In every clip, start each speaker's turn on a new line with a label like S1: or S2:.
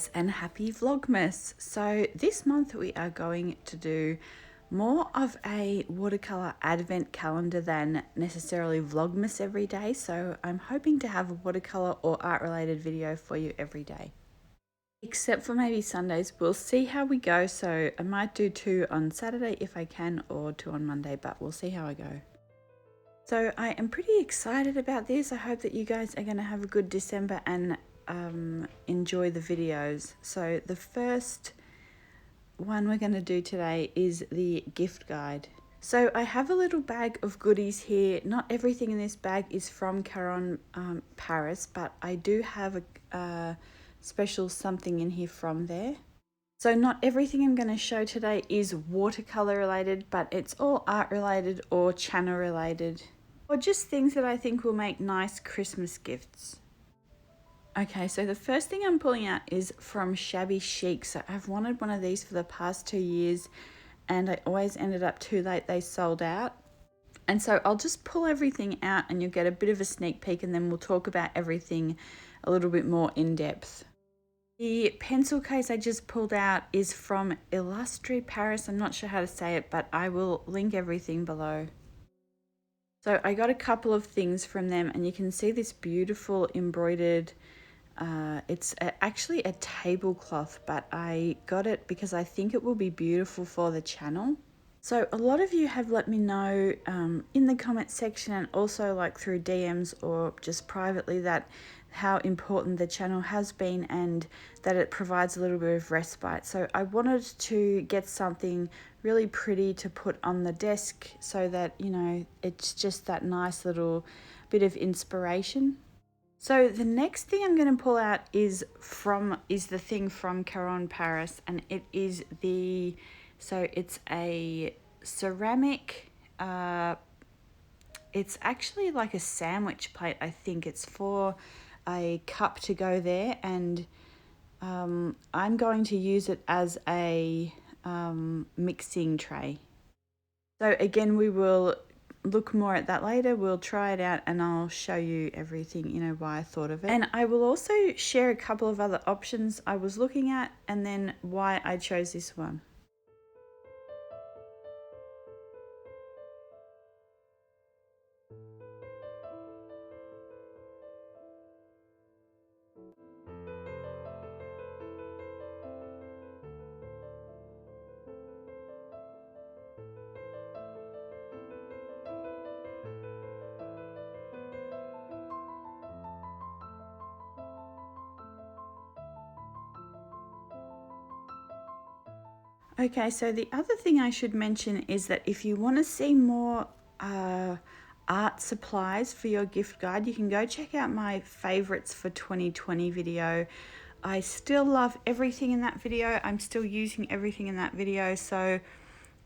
S1: guys, and happy Vlogmas. So this month we are going to do more of a watercolor advent calendar than necessarily Vlogmas every day. So I'm hoping to have a watercolor or art related video for you every day. Except for maybe Sundays. We'll see how we go. So I might do 2 on Saturday if I can, or 2 on Monday, but we'll see how I go. So I am pretty excited about this. I hope that you guys are going to have a good December and enjoy the videos. So the first one we're going to do today is the gift guide. So I have a little bag of goodies here. Not everything in this bag is from Carron, Paris, but I do have a special something in here from there. So not everything I'm going to show today is watercolor related, but it's all art related or channel related, or just things that I think will make nice Christmas gifts. Okay, so the first thing I'm pulling out is from Shabby Chic. So I've wanted one of these for the past 2 years and I always ended up too late. They sold out. And so I'll just pull everything out and you'll get a bit of a sneak peek, and then we'll talk about everything a little bit more in depth. The pencil case I just pulled out is from Illustre Paris. I'm not sure how to say it, but I will link everything below. So I got a couple of things from them, and you can see this beautiful embroidered, it's actually a tablecloth, but I got it because I think it will be beautiful for the channel. So a lot of you have let me know in the comment section and also like through DMs or just privately that how important the channel has been and that it provides a little bit of respite. So I wanted to get something really pretty to put on the desk so that, you know, it's just that nice little bit of inspiration. So the next thing I'm going to pull out is the thing from Carron Paris, and it is it's a ceramic, it's actually like a sandwich plate. I think it's for a cup to go there, and I'm going to use it as a mixing tray. So again, we will look more at that later. We'll try it out and I'll show you everything, you know, why I thought of it. And I will also share a couple of other options I was looking at and then why I chose this one. Okay, so the other thing I should mention is that if you want to see more art supplies for your gift guide, you can go check out my favorites for 2020 video. I still love everything in that video. I'm still using everything in that video. So,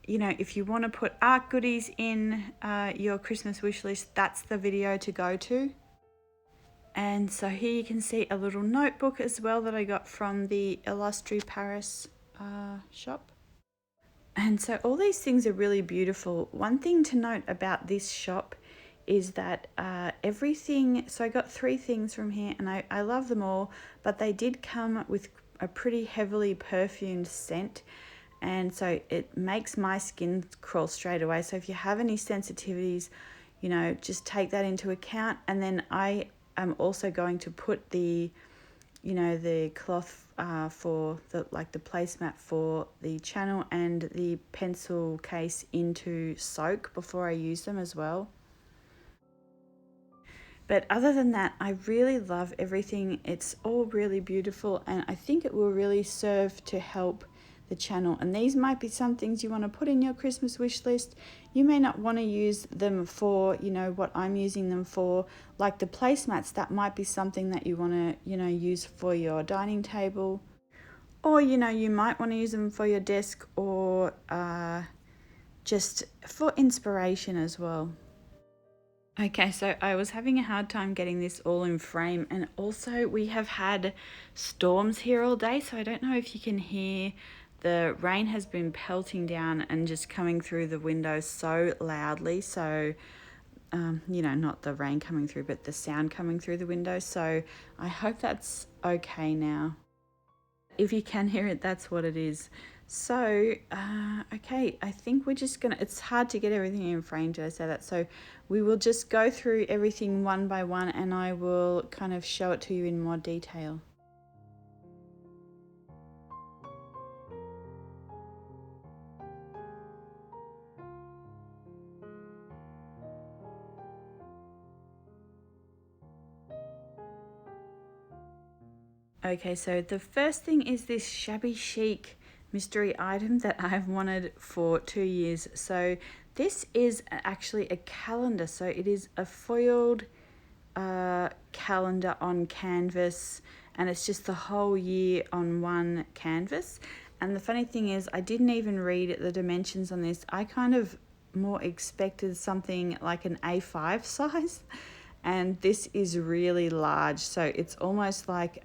S1: you know, if you want to put art goodies in your Christmas wish list, that's the video to go to. And so here you can see a little notebook as well that I got from the Illustre Paris shop. And so all these things are really beautiful. One thing to note about this shop is that everything, so I got 3 things from here and I love them all, but they did come with a pretty heavily perfumed scent. And so it makes my skin crawl straight away. So if you have any sensitivities, you know, just take that into account. And then I am also going to put the, you know, the cloth for the placemat for the channel and the pencil case into soak before I use them as well. But other than that, I really love everything. It's all really beautiful and I think it will really serve to help the channel. And these might be some things you want to put in your Christmas wish list. You may not want to use them for, you know, what I'm using them for, like the placemats. That might be something that you want to, you know, use for your dining table, or, you know, you might want to use them for your desk, or just for inspiration as well. Okay, so I was having a hard time getting this all in frame, and also we have had storms here all day, so I don't know if you can hear. The rain has been pelting down and just coming through the window so loudly. So, you know, not the rain coming through, but the sound coming through the window. So I hope that's okay now. If you can hear it, that's what it is. So, okay, I think we're just gonna, it's hard to get everything in frame, did I say that? So we will just go through everything one by one and I will kind of show it to you in more detail. Okay, so the first thing is this Shabby Chic mystery item that I've wanted for 2 years. So this is actually a calendar. So it is a foiled calendar on canvas, and it's just the whole year on one canvas. And the funny thing is, I didn't even read the dimensions on this. I kind of more expected something like an A5 size. And this is really large, so it's almost like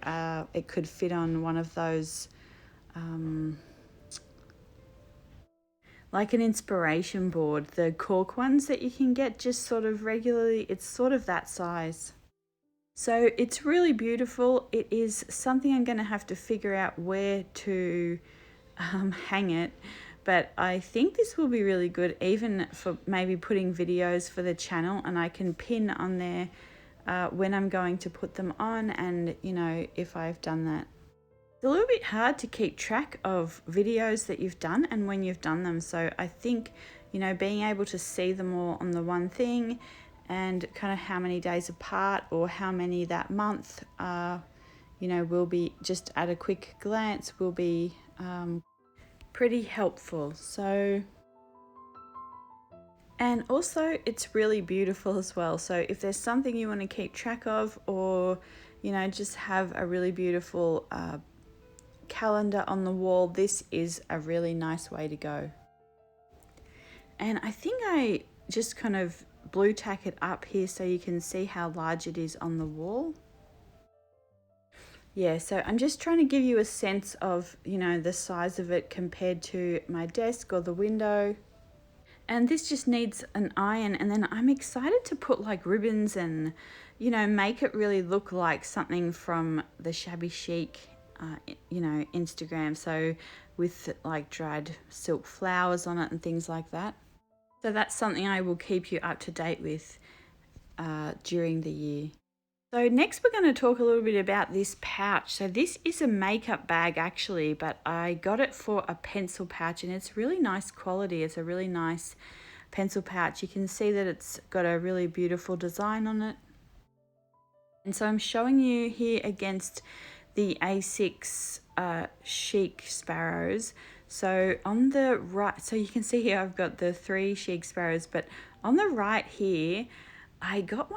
S1: it could fit on one of those, like an inspiration board, the cork ones that you can get just sort of regularly. It's sort of that size. So it's really beautiful. It is something I'm going to have to figure out where to hang it. But I think this will be really good, even for maybe putting videos for the channel, and I can pin on there when I'm going to put them on, and you know, if I've done that. It's a little bit hard to keep track of videos that you've done and when you've done them. So I think, you know, being able to see them all on the one thing and kind of how many days apart or how many that month, you know, will be just at a quick glance will be pretty helpful. So, and also it's really beautiful as well. So if there's something you want to keep track of, or you know, just have a really beautiful calendar on the wall, this is a really nice way to go. And I think I just kind of blue tack it up here so you can see how large it is on the wall. Yeah, so I'm just trying to give you a sense of, you know, the size of it compared to my desk or the window. And this just needs an iron, and then I'm excited to put like ribbons and, you know, make it really look like something from the Shabby Chic, you know, Instagram. So with like dried silk flowers on it and things like that. So that's something I will keep you up to date with during the year. So next we're going to talk a little bit about this pouch. So this is a makeup bag actually, but I got it for a pencil pouch, and it's really nice quality. It's a really nice pencil pouch. You can see that it's got a really beautiful design on it. And so I'm showing you here against the A6 Chic Sparrows. So on the right, so you can see here I've got the 3 Chic Sparrows, but on the right here, I got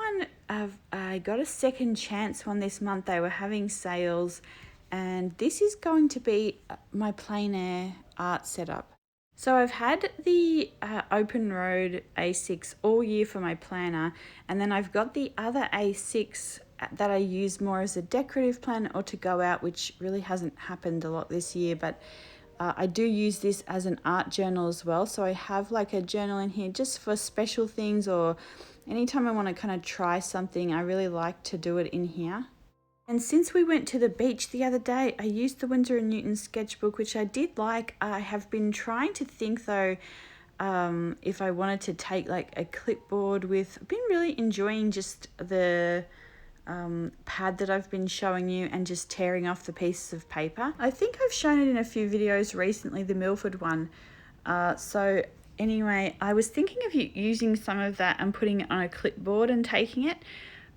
S1: a second chance one this month. They were having sales, and this is going to be my plein air art setup. So I've had the open road A6 all year for my planner, and then I've got the other A6 that I use more as a decorative planner or to go out, which really hasn't happened a lot this year, but I do use this as an art journal as well. So I have like a journal in here just for special things, or anytime I want to kind of try something, I really like to do it in here. And since we went to the beach the other day, I used the Winsor & Newton sketchbook, which I did like. I have been trying to think though, if I wanted to take like a clipboard with, I've been really enjoying just the pad that I've been showing you and just tearing off the pieces of paper. I think I've shown it in a few videos recently, the Milford one. So anyway, I was thinking of using some of that and putting it on a clipboard and taking it,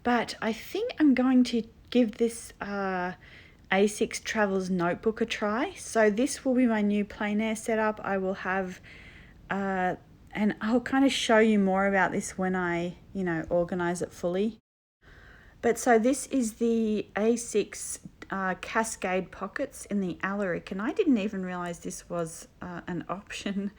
S1: but I think I'm going to give this A6 Travels notebook a try. So this will be my new plein air setup. I will have, and I'll kind of show you more about this when I, you know, organize it fully. But so this is the A6 Cascade pockets in the Alaric, and I didn't even realize this was an option.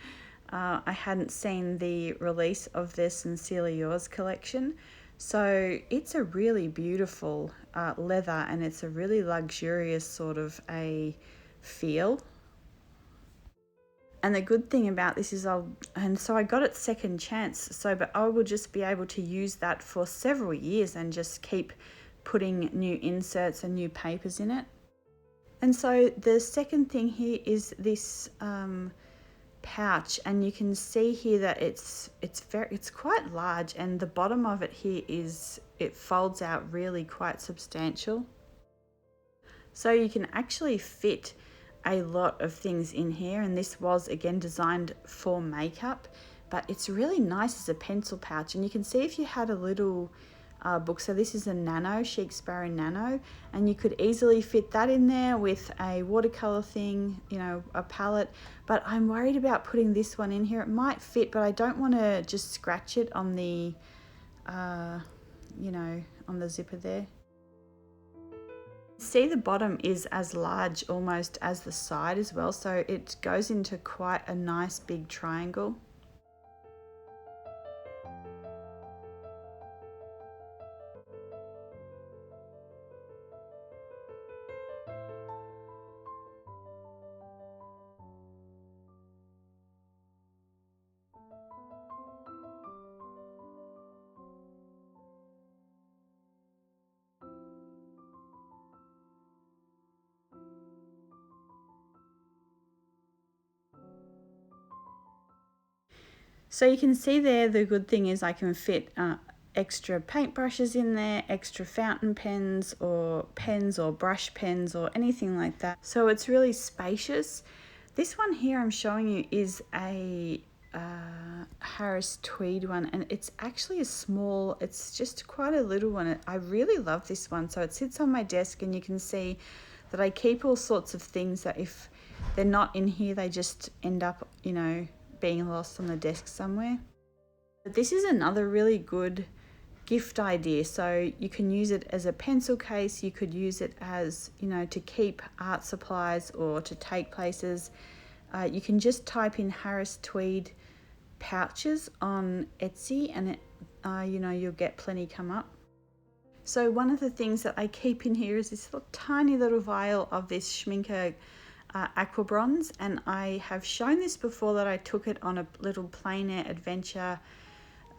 S1: I hadn't seen the release of their Sincerely Yours collection. So it's a really beautiful leather, and it's a really luxurious sort of a feel. And the good thing about this is so I got it second chance, but I will just be able to use that for several years and just keep putting new inserts and new papers in it. And so the second thing here is this pouch, and you can see here that it's quite large, and the bottom of it here it folds out really quite substantial. So you can actually fit a lot of things in here, and this was again designed for makeup, but it's really nice as a pencil pouch. And you can see if you had a little book, so this is a Nano, Chic Sparrow Nano, and you could easily fit that in there with a watercolor thing, you know, a palette. But I'm worried about putting this one in here. It might fit, but I don't want to just scratch it on the you know, on the zipper there. See, the bottom is as large almost as the side as well, so it goes into quite a nice big triangle. So you can see there, the good thing is I can fit extra paintbrushes in there, extra fountain pens or brush pens or anything like that. So it's really spacious. This one here I'm showing you is a Harris tweed one, and it's actually a small, it's just quite a little one. I really love this one. So it sits on my desk, and you can see that I keep all sorts of things that if they're not in here, they just end up, you know, being lost on the desk somewhere. But this is another really good gift idea. So you can use it as a pencil case, you could use it as, you know, to keep art supplies or to take places. You can just type in Harris tweed pouches on Etsy, and it, you know, you'll get plenty come up. So one of the things that I keep in here is this little, tiny little vial of this Schmincke aqua bronze, and I have shown this before that I took it on a little plein air adventure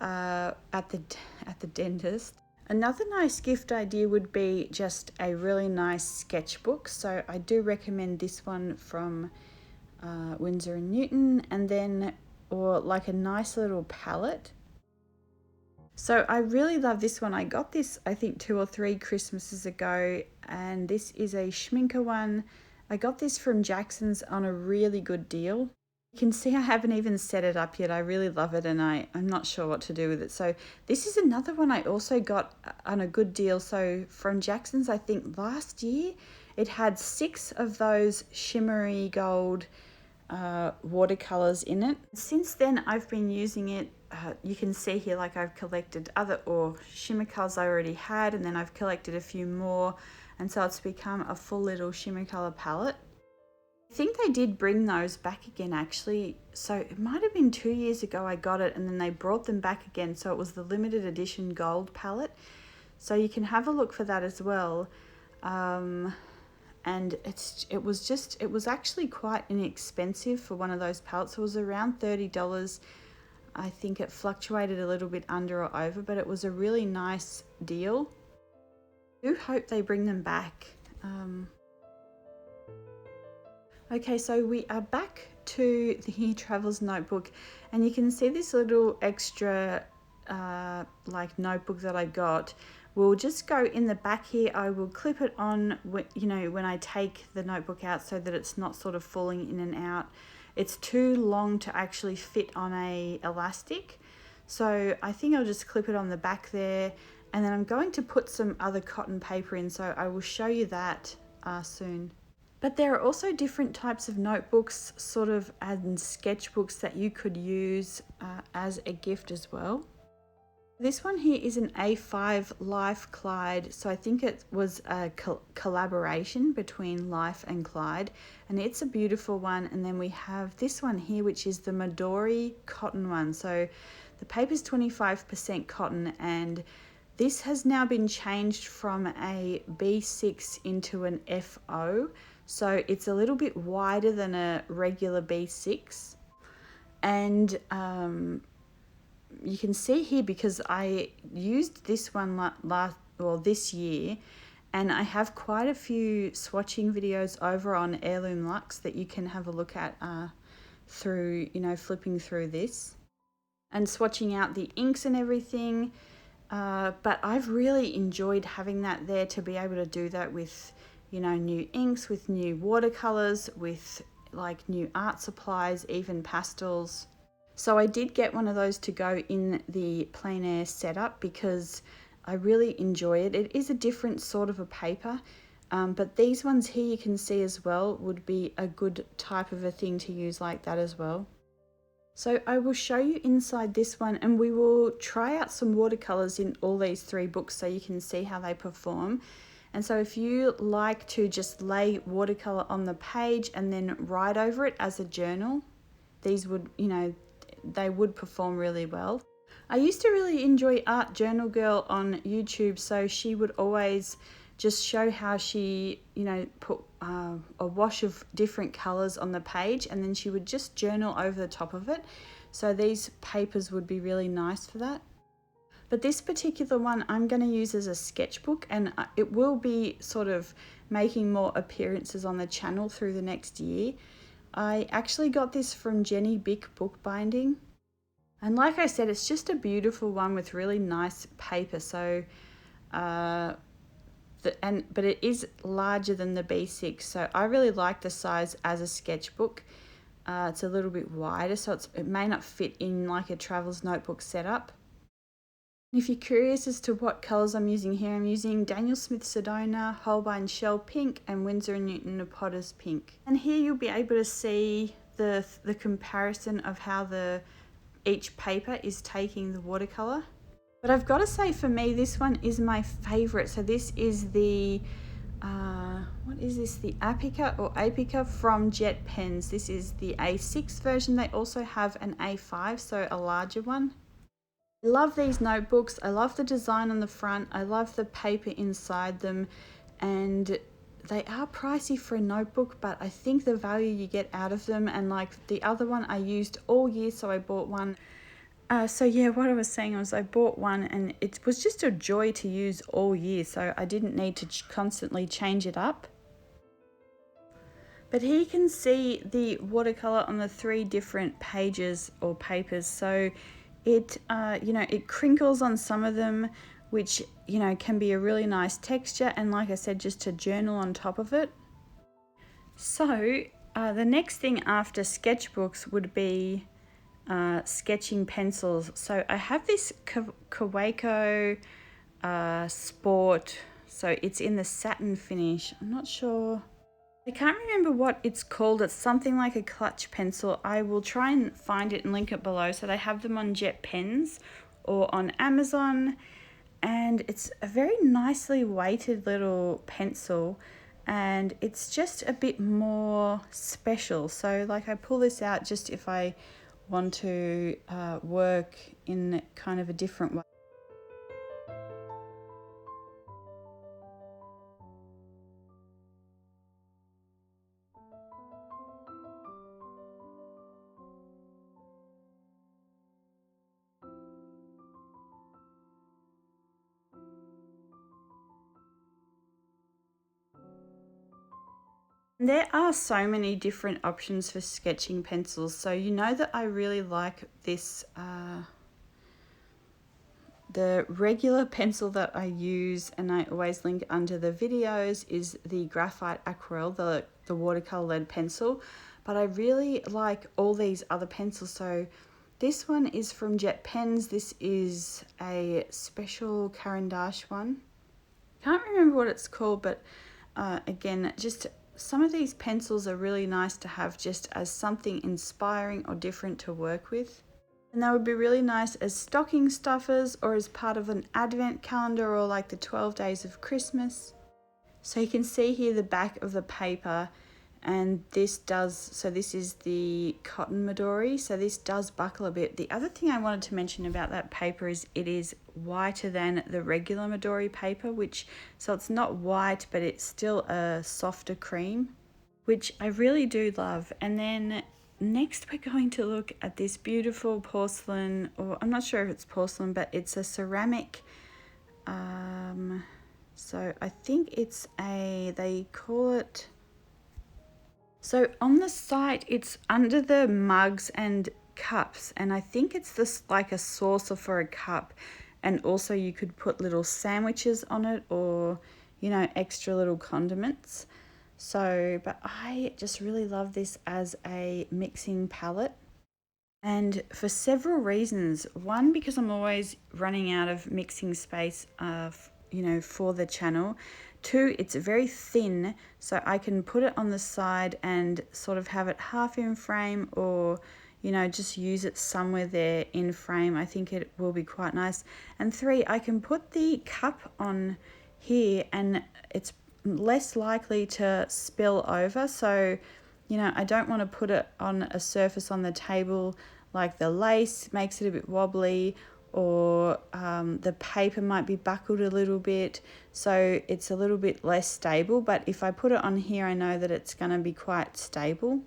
S1: at the dentist. Another nice gift idea would be just a really nice sketchbook. So I do recommend this one from Winsor and Newton, and then or like a nice little palette. So I really love this one. I got this I think 2 or 3 Christmases ago, and this is a Schmincke one. I got this from Jackson's on a really good deal. You can see I haven't even set it up yet. I really love it, and I'm not sure what to do with it. So this is another one I also got on a good deal. So from Jackson's, I think last year, it had 6 of those shimmery gold watercolors in it. Since then, I've been using it. You can see here, like I've collected other shimmer colors I already had, and then I've collected a few more. And so it's become a full little shimmer color palette. I think they did bring those back again actually. So it might have been 2 years ago I got it, and then they brought them back again. So it was the limited edition gold palette. So you can have a look for that as well. And it was actually quite inexpensive for one of those palettes. It was around $30. I think it fluctuated a little bit under or over, but it was a really nice deal. I do hope they bring them back. Okay, so we are back to the Traveller's Notebook, and you can see this little extra like notebook that I got. We'll just go in the back here. I will clip it on, you know, when I take the notebook out, so that it's not sort of falling in and out. It's too long to actually fit on a elastic, so I think I'll just clip it on the back there. And then I'm going to put some other cotton paper in, so I will show you that soon. But there are also different types of notebooks, sort of, and sketchbooks that you could use as a gift as well. This one here is an A5 Life Kleid, so I think it was a collaboration between Life and Kleid, and it's a beautiful one. And then we have this one here, which is the Midori cotton one. So the paper's 25% cotton, and this has now been changed from a B6 into an FO, so it's a little bit wider than a regular B6. And you can see here, because I used this one this year, And I have quite a few swatching videos over on Heirloom Luxe that you can have a look at through, you know, flipping through this and swatching out the inks and everything. But I've really enjoyed having that there to be able to do that with, you know, new inks, with new watercolors, with like new art supplies, even pastels. So I did get one of those to go in the plein air setup because I really enjoy it. It is a different sort of a paper, but these ones here you can see as well would be a good type of a thing to use like that as well. So I will show you inside this one, and we will try out some watercolors in all these 3 books so you can see how they perform. And so if you like to just lay watercolor on the page and then write over it as a journal, these would, you know, they would perform really well. I used to really enjoy Art Journal Girl on YouTube, so she would always just show how she, you know, put a wash of different colors on the page, and then she would just journal over the top of it. So these papers would be really nice for that. But this particular one I'm going to use as a sketchbook, and it will be sort of making more appearances on the channel through the next year. I actually got this from Jenni Bick Bookbinding. And like I said, it's just a beautiful one with really nice paper. So, but it is larger than the B6. So I really like the size as a sketchbook. It's a little bit wider, so it may not fit in like a travel's notebook setup. If you're curious as to what colours I'm using here, I'm using Daniel Smith Sedona, Holbein Shell Pink, and Winsor & Newton Potter's Pink. And here you'll be able to see the comparison of how each paper is taking the watercolour. But I've got to say, for me, this one is my favourite. So this is the, what is this? The Apica from Jet Pens. This is the A6 version. They also have an A5, so a larger one. I love these notebooks. I love the design on the front. I love the paper inside them, and they are pricey for a notebook, but I think the value you get out of them, and like the other one I used all year, so I bought one. So yeah, what I was saying was I bought one and it was just a joy to use all year, so I didn't need to constantly change it up. But here you can see the watercolor on the 3 different pages or papers. So it, you know, it crinkles on some of them, which, you know, can be a really nice texture. And like I said, just to journal on top of it. So the next thing after sketchbooks would be sketching pencils. So I have this Kaweco Sport. So it's in the satin finish. I'm not sure. I can't remember what it's called. It's something like a clutch pencil. I will try and find it and link it below. So they have them on Jet Pens or on Amazon. And it's a very nicely weighted little pencil. And it's just a bit more special. So like I pull this out just if I want to work in kind of a different way. There are so many different options for sketching pencils. So you know that I really like this, the regular pencil that I use, and I always link under the videos, is the Graphite Aquarelle, the watercolor lead pencil. But I really like all these other pencils. So this one is from Jet Pens. This is a special Caran d'Ache one. Can't remember what it's called, but again, just some of these pencils are really nice to have just as something inspiring or different to work with. And they would be really nice as stocking stuffers or as part of an advent calendar or like the 12 days of Christmas. So you can see here the back of the paper, and this does, so this is the cotton Midori, so this does buckle a bit. The other thing I wanted to mention about that paper is it is whiter than the regular Midori paper, so it's not white, but it's still a softer cream, which I really do love. And then next we're going to look at this beautiful porcelain, or I'm not sure if it's porcelain, but it's a ceramic So I think it's they call it, so on the site it's under the mugs and cups, and I think it's this like a saucer for a cup, and also you could put little sandwiches on it, or extra little condiments. So but I just really love this as a mixing palette, and for several reasons. One, because I'm always running out of mixing space for the channel. Two, it's very thin, so I can put it on the side and sort of have it half in frame, or just use it somewhere there in frame. I think it will be quite nice. And three, I can put the cup on here and it's less likely to spill over. So I don't want to put it on a surface on the table like the lace makes it a bit wobbly, or the paper might be buckled a little bit, so it's a little bit less stable. But if I put it on here, I know that it's going to be quite stable.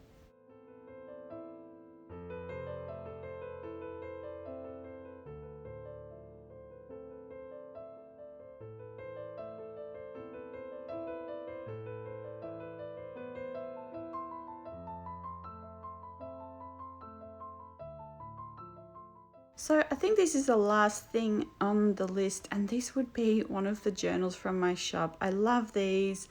S1: So I think this is the last thing on the list, and this would be one of the journals from my shop. I love these.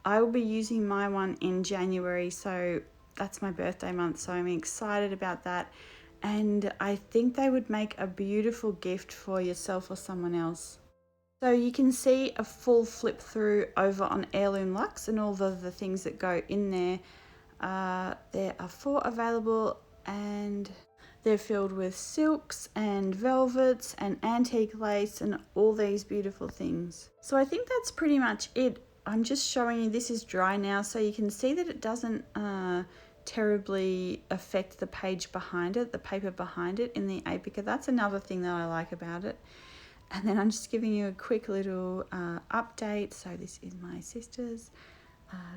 S1: I will be using my one in January, so that's my birthday month, so I'm excited about that. And I think they would make a beautiful gift for yourself or someone else. So you can see a full flip through over on Heirloom Luxe and all the things that go in there. There are 4 available, and they're filled with silks and velvets and antique lace and all these beautiful things. So I think that's pretty much it. I'm just showing you, this is dry now, so you can see that it doesn't terribly affect the page behind it, the paper behind it in the Apica. That's another thing that I like about it. And then I'm just giving you a quick little update. So this is my sister's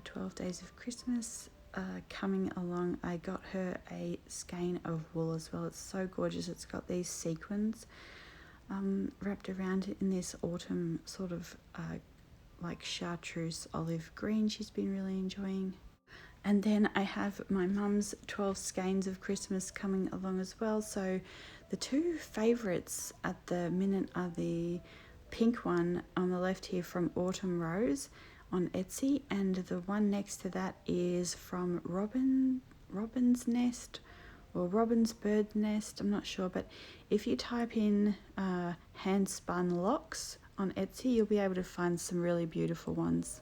S1: 12 Days of Christmas. Coming along. I got her a skein of wool as well. It's so gorgeous. It's got these sequins wrapped around it in this autumn sort of like chartreuse olive green. She's been really enjoying. And then I have my mum's 12 skeins of Christmas coming along as well. So the 2 favourites at the minute are the pink one on the left here from Autumn Rose on Etsy, and the one next to that is from Robin's Nest or Robin's Bird Nest, I'm not sure, but if you type in hand spun locks on Etsy, you'll be able to find some really beautiful ones.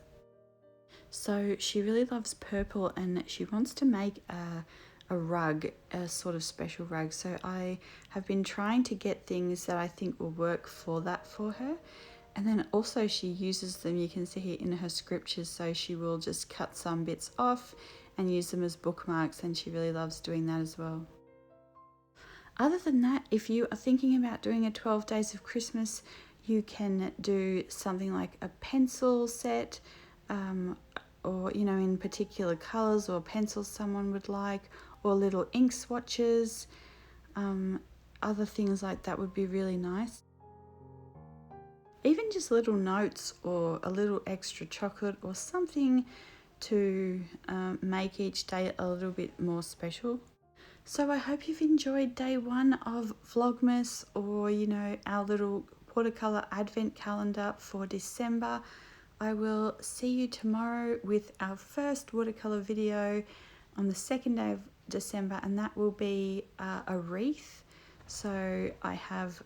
S1: So she really loves purple, and she wants to make a rug, a sort of special rug. So I have been trying to get things that I think will work for that for her. And then also she uses them, you can see here in her scriptures, so she will just cut some bits off and use them as bookmarks, and she really loves doing that as well. Other than that, if you are thinking about doing a 12 Days of Christmas, you can do something like a pencil set, or in particular colours or pencils someone would like, or little ink swatches. Other things like that would be really nice. Even just little notes or a little extra chocolate or something to make each day a little bit more special. So I hope you've enjoyed day 1 of Vlogmas, or our little watercolor advent calendar for December. I will see you tomorrow with our first watercolor video on the 2nd day of December, and that will be a wreath. So I have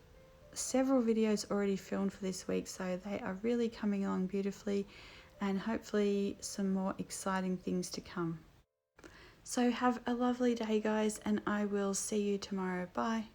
S1: several videos already filmed for this week, so they are really coming along beautifully, and hopefully some more exciting things to come. So have a lovely day, guys, and I will see you tomorrow. Bye.